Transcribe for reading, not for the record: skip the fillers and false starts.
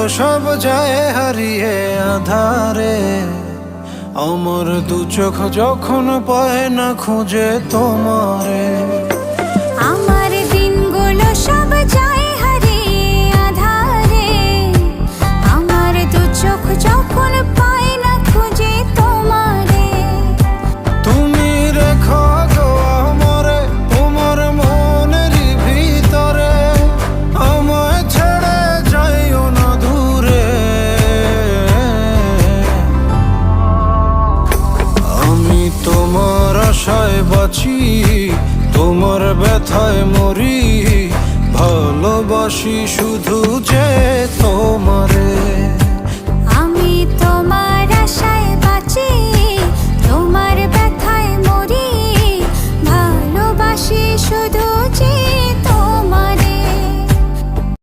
সব যায় হারিয়ে আধারে। আমার দু চোখ যখন পায় না খুঁজে তোমারে। আমার দিনগুলো সব যায় হারিয়ে আঁধারে। আমার দু চোখ যখন পায় না খুঁজে তোমারে। তুমি রেখো গো আমারে তোমার মনেরই ভিতরে, আমায় ছেড়ে যাইও না দূরে। আমি তোমার আশায় বাঁচি, তোমার ব্যথায় মরি, ভালোবাসি শুধু যে তোমার।